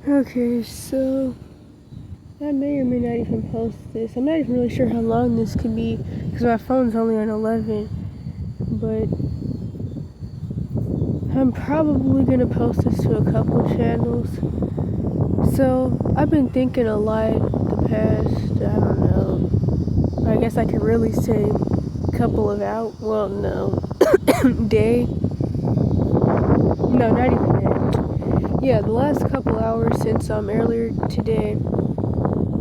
Okay, so I may or may not even post this. I'm not even really sure how long this could be because my phone's only on 11. But I'm probably gonna post this to a couple channels. So I've been thinking a lot the past, I don't know, I guess I could really say couple of day. No, not even day. Yeah, the last couple hours since earlier today,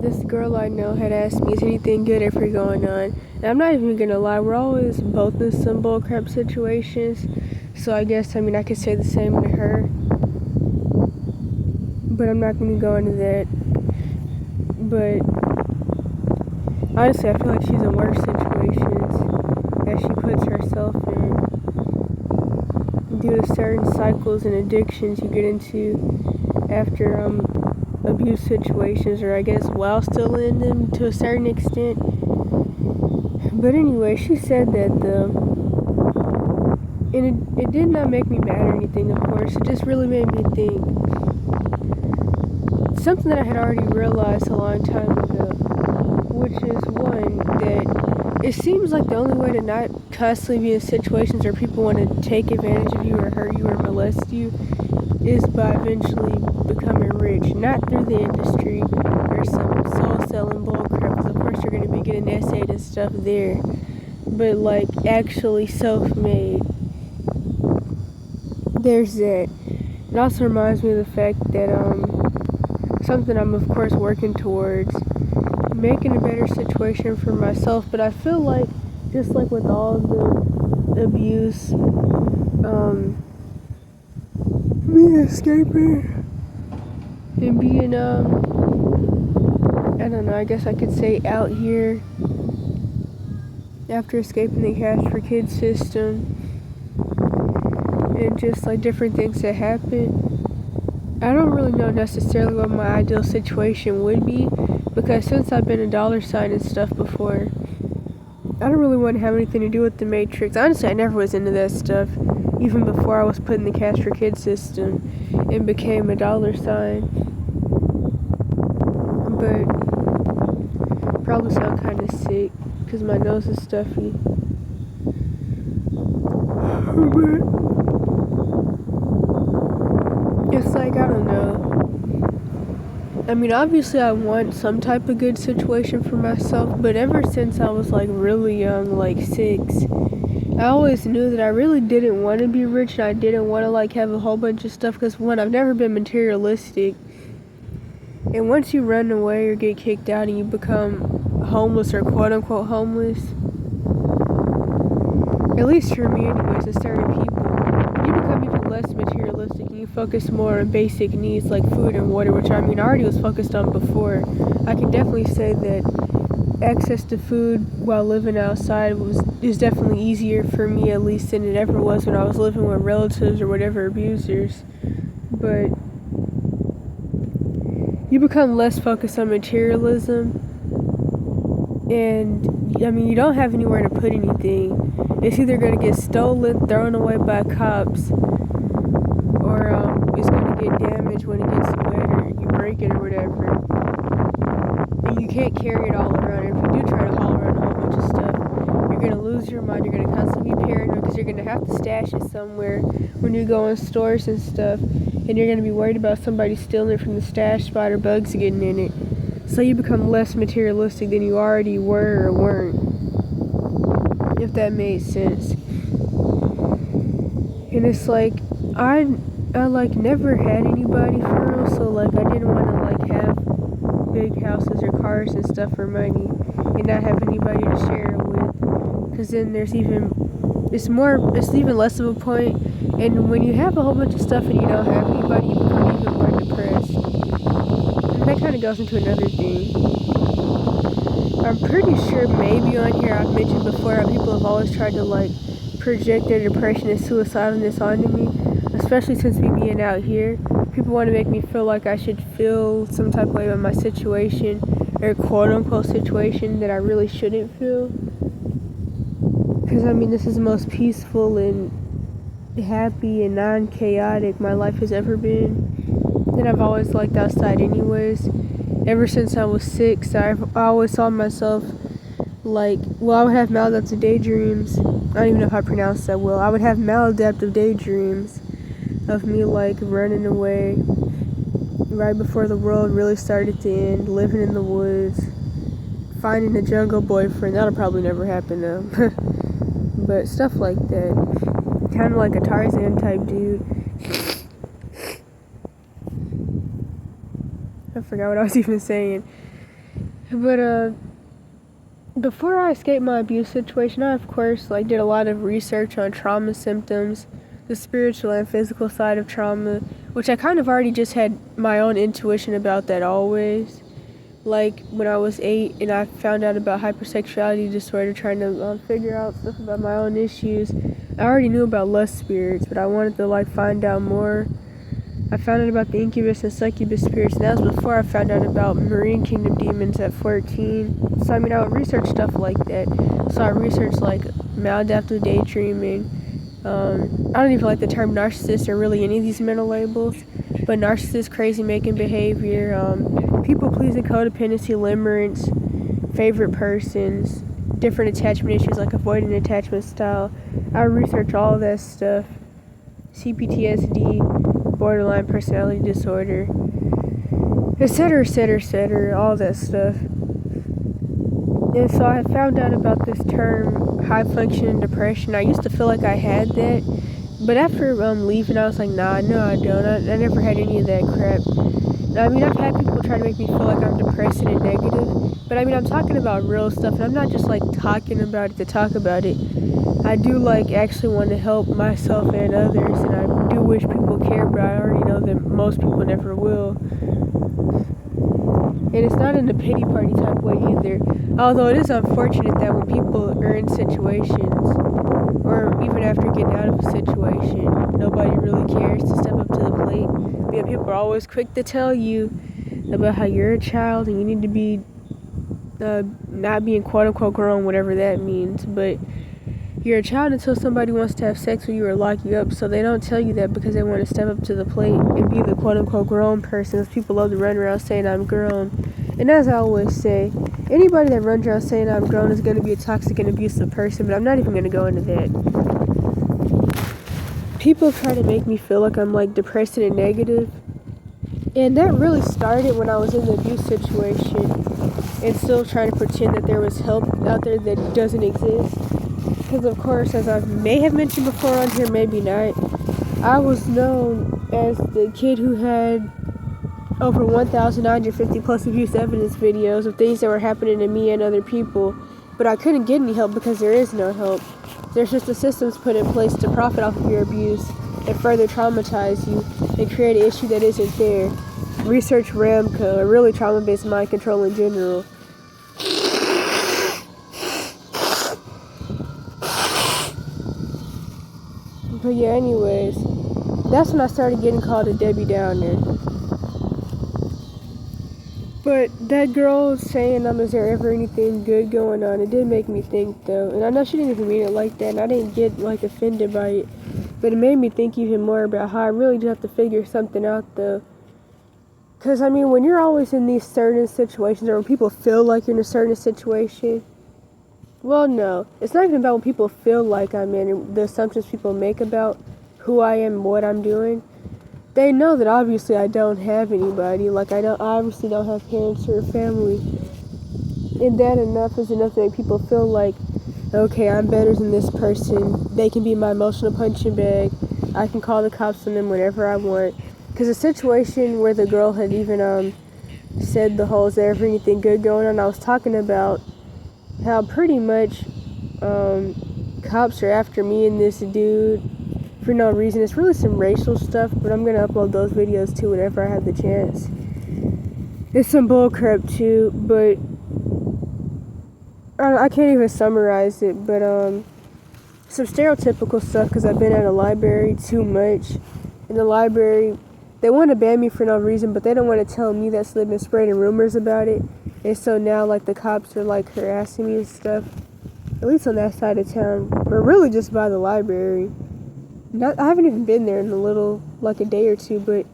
this girl I know had asked me, is anything good ever going on? And I'm not even gonna lie, we're always both in some bullcrap situations. So I guess, I could say the same to her. But I'm not gonna go into that. But honestly, I feel like she's in worse situations that she puts herself in due to certain cycles and addictions you get into after abuse situations, or I guess while still in them to a certain extent. But anyway, she said that and it did not make me mad or anything, of course. It just really made me think something that I had already realized a long time ago, which is one, that it seems like the only way to not constantly be in situations where people want to take advantage of you or hurt you or molest you is by eventually becoming rich, not through the industry or some soul-selling bullcrap, because of course you're going to be getting essayed and stuff there, but like actually self-made. There's that. It also reminds me of the fact that something I'm of course working towards, making a better situation for myself. But I feel like, just like with all the abuse, me escaping and being I don't know, I guess I could say out here after escaping the cash for kids system and just like different things that happen. I don't really know necessarily what my ideal situation would be, because since I've been a dollar sign and stuff before, I don't really want to have anything to do with the Matrix. Honestly, I never was into that stuff, even before I was put in the cash for kids system and became a dollar sign. But probably sound kind of sick because my nose is stuffy. But it's like, I don't know. Obviously I want some type of good situation for myself, but ever since I was like really young, like 6, I always knew that I really didn't want to be rich, and I didn't want to like have a whole bunch of stuff, because one, I've never been materialistic, and once you run away or get kicked out and you become homeless or quote unquote homeless, at least for me anyways, and certain people, you become even less materialistic and you focus more on basic needs like food and water, which I already was focused on before. I can definitely say that access to food while living outside is definitely easier for me, at least, than it ever was when I was living with relatives or whatever abusers. But you become less focused on materialism, and you don't have anywhere to put anything. It's either going to get stolen, thrown away by cops, or it's going to get damaged when it gets wet or you break it or whatever. And you can't carry it all around. And if you do try to haul around a whole bunch of stuff, you're going to lose your mind. You're going to constantly be paranoid because you're going to have to stash it somewhere when you go in stores and stuff. And you're going to be worried about somebody stealing it from the stash spot or bugs getting in it. So you become less materialistic than you already were or weren't, if that made sense. And it's like, I like never had anybody for real, so like I didn't want to like have big houses or cars and stuff for money and not have anybody to share it with, because then it's even less of a point. And when you have a whole bunch of stuff and you don't have anybody, you become even more depressed. And that kind of goes into another thing. I'm pretty sure maybe on here I've mentioned before how people have always tried to like project their depression and suicidalness onto me, especially since me being out here. People want to make me feel like I should feel some type of way about my situation, or quote unquote situation, that I really shouldn't feel. Because this is the most peaceful and happy and non-chaotic my life has ever been. And I've always liked outside anyways. Ever since I was 6, I always saw myself like, well, I would have maladaptive daydreams. I don't even know if I pronounced that well. I would have maladaptive daydreams of me like running away right before the world really started to end, living in the woods, finding a jungle boyfriend. That'll probably never happen though. But stuff like that. Kind of like a Tarzan type dude. I forgot what I was even saying. But before I escaped my abuse situation, I of course like did a lot of research on trauma symptoms, the spiritual and physical side of trauma, which I kind of already just had my own intuition about that always. Like when I was 8 and I found out about hypersexuality disorder, trying to figure out stuff about my own issues. I already knew about lust spirits, but I wanted to like find out more. I found out about the incubus and succubus spirits, and that was before I found out about Marine Kingdom demons at 14. So I mean, I would research stuff like that. So I researched like maladaptive daydreaming. I don't even like the term narcissist or really any of these mental labels, but narcissist, crazy making behavior, people pleasing, codependency, limerence, favorite persons, different attachment issues like avoidant attachment style. I research all of that stuff. CPTSD, borderline personality disorder, etc., etc., etc., all that stuff. And so I found out about this term, high functioning depression. I used to feel like I had that, but after leaving, I was like, nah, no, I don't. I never had any of that crap. I mean, I've had people try to make me feel like I'm depressed and negative, but I mean, I'm talking about real stuff, and I'm not just like talking about it to talk about it. I do like actually want to help myself and others, and I do wish people care, but I already know that most people never will. And it's not in a pity party type way either. Although it is unfortunate that when people are in situations, or even after getting out of a situation, nobody really cares to step up to the plate. Yeah, people are always quick to tell you about how you're a child and you need to be not being quote unquote grown, whatever that means. But you're a child until somebody wants to have sex with you or lock you up, so they don't tell you that because they want to step up to the plate and be the quote-unquote grown person. People love to run around saying I'm grown. And as I always say, anybody that runs around saying I'm grown is going to be a toxic and abusive person, but I'm not even going to go into that. People try to make me feel like I'm like depressed and negative, and that really started when I was in the abuse situation and still trying to pretend that there was help out there that doesn't exist. Because of course, as I may have mentioned before on here, maybe not, I was known as the kid who had over 1,950 plus abuse evidence videos of things that were happening to me and other people, but I couldn't get any help because there is no help. There's just the systems put in place to profit off of your abuse and further traumatize you and create an issue that isn't there. Research RAMCO, or really trauma-based mind control in general. But yeah, anyways, that's when I started getting called a Debbie Downer. But that girl saying, is there ever anything good going on? It did make me think, though. And I know she didn't even mean it like that, and I didn't get, like, offended by it. But it made me think even more about how I really do have to figure something out, though. Because, I mean, when you're always in these certain situations, or when people feel like you're in a certain situation, well, no. It's not even about when people feel like I'm in, and the assumptions people make about who I am and what I'm doing. They know that obviously I don't have anybody. Like, I obviously don't have parents or family. And that is enough to make people feel like, okay, I'm better than this person. They can be my emotional punching bag. I can call the cops on them whenever I want. Because a situation where the girl had even said the whole, is there ever anything good going on? I was talking about how pretty much cops are after me and this dude for no reason. It's really some racial stuff, but I'm gonna upload those videos too whenever I have the chance. It's some bullcrap too, but I can't even summarize it, but some stereotypical stuff, because I've been at a library too much. In the library, they want to ban me for no reason, but they don't want to tell me that, so they've been spreading rumors about it. And so now, like, the cops are, like, harassing me and stuff. At least on that side of town. But really just by the library. I haven't even been there in a day or two, but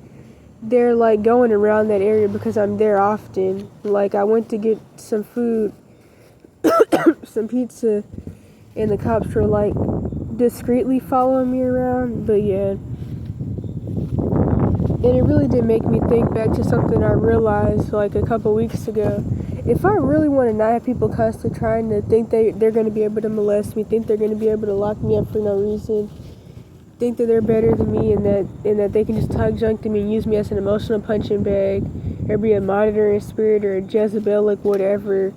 they're like going around that area because I'm there often. Like I went to get some food, some pizza, and the cops were like discreetly following me around. But yeah, and it really did make me think back to something I realized like a couple weeks ago. If I really want to not have people constantly trying to think they're going to be able to molest me, think they're going to be able to lock me up for no reason, think that they're better than me, and that they can just talk junk to me and use me as an emotional punching bag, or be a monitoring spirit or a Jezebelic whatever.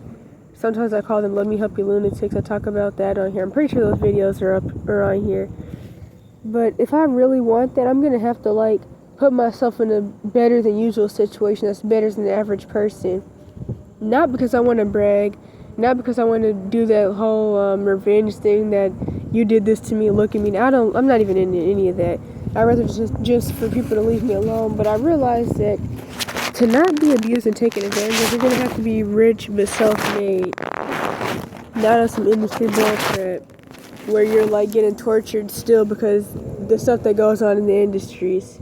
Sometimes I call them "Let Me Help You" lunatics. I talk about that on here. I'm pretty sure those videos are on here. But if I really want that, I'm gonna have to like put myself in a better than usual situation that's better than the average person. Not because I want to brag, not because I want to do that whole revenge thing that you did this to me, look at me. I'm not even into any of that. I'd rather just for people to leave me alone. But I realized that to not be abused and taken advantage of, you're going to have to be rich but self-made. Not on some industry bullcrap where you're like getting tortured still because the stuff that goes on in the industries.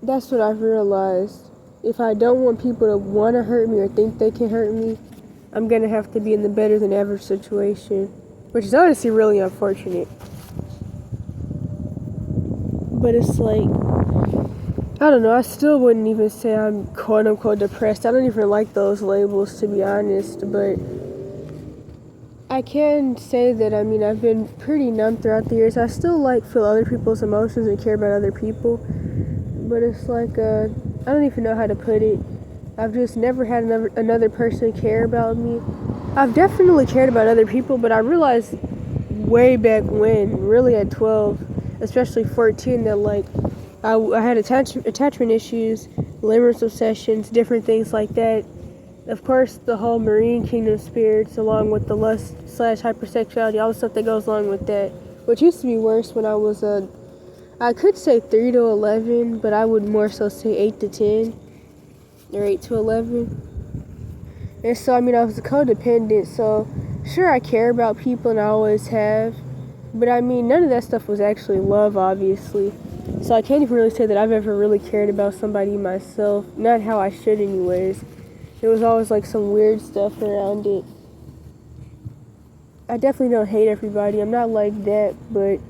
That's what I've realized. If I don't want people to want to hurt me or think they can hurt me, I'm going to have to be in the better than average situation, which is honestly really unfortunate. But it's like, I don't know, I still wouldn't even say I'm quote unquote depressed. I don't even like those labels, to be honest, but I can say that, I mean, I've been pretty numb throughout the years. I still like feel other people's emotions and care about other people, but it's like, I don't even know how to put it. I've just never had another person care about me. I've definitely cared about other people, but I realized way back when, really at 12, especially 14, that like I had attachment issues, limerence obsessions, different things like that. Of course, the whole Marine Kingdom spirits, along with the lust/hypersexuality, all the stuff that goes along with that, which used to be worse when I was I could say 3 to 11, but I would more so say 8 to 10, or 8 to 11. And so, I mean, I was codependent, so sure, I care about people, and I always have, but I mean, none of that stuff was actually love, obviously. So I can't even really say that I've ever really cared about somebody myself, not how I should anyways. It was always like some weird stuff around it. I definitely don't hate everybody, I'm not like that, but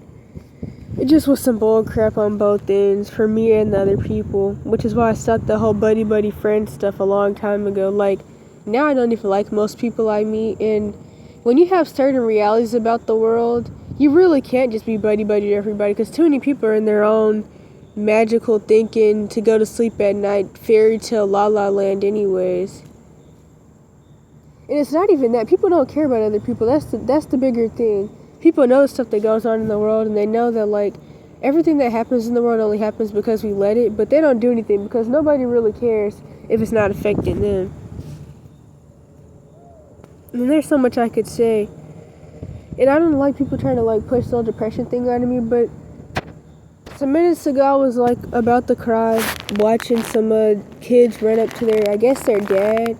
it just was some bull crap on both ends for me and the other people, which is why I stopped the whole buddy friend stuff a long time ago. Like, now I don't even like most people I meet, and when you have certain realities about the world, you really can't just be buddy to everybody, because too many people are in their own magical thinking to go to sleep at night, fairy tale la la land anyways. And it's not even that. People don't care about other people. That's the bigger thing. People know the stuff that goes on in the world, and they know that like everything that happens in the world only happens because we let it, but they don't do anything because nobody really cares if it's not affecting them. And there's so much I could say. And I don't like people trying to like push the whole depression thing onto me, but some minutes ago I was like about to cry watching some kids run up to their dad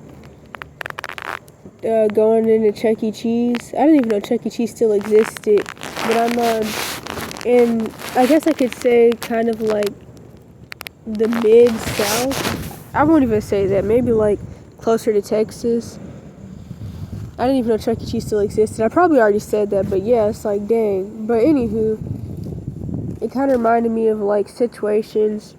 going into Chuck E. Cheese. I didn't even know Chuck E. Cheese still existed, but I'm and I guess I could say kind of like the mid-south. I won't even say that, maybe like closer to Texas. I didn't even know Chuck E. Cheese still existed. I probably already said that, but yeah, it's like, dang. But anywho, it kind of reminded me of like situations